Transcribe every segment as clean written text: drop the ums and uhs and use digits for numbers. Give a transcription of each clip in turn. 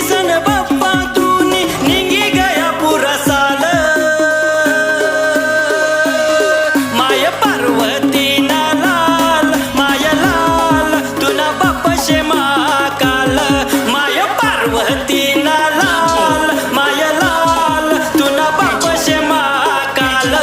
सन बाप्पा तूनी निघी गया पुरा साल माय पार्वती ना लाल माय लाल तुना बाप्पा शे महाकाल माय पार्वती ना लाल माय लाल तुना बाप्पा शे महाकाल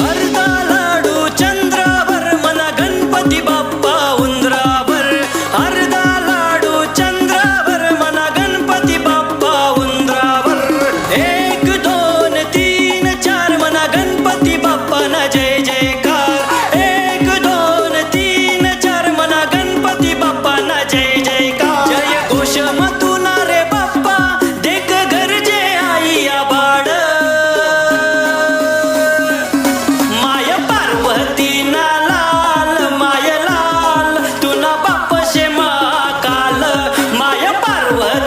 अर्धा लाडू चंद्रावर मना गणपती बाप्पा उंदरावर अर्धा लाडू चंद्रावर मना गणपती बाप्पा उंदरावर 1 2 3 4 मना गणपती बाप्पा ना जय जयकार 1 2 3 4 मना गणपती बाप्पा ना जय जयकार जय घोष मतुना रे बाप्पा देख गरजे आई आबाड माय पार्वती ना लाल माय लाल तुना बाप्पा शे महाकाल माय पार्वती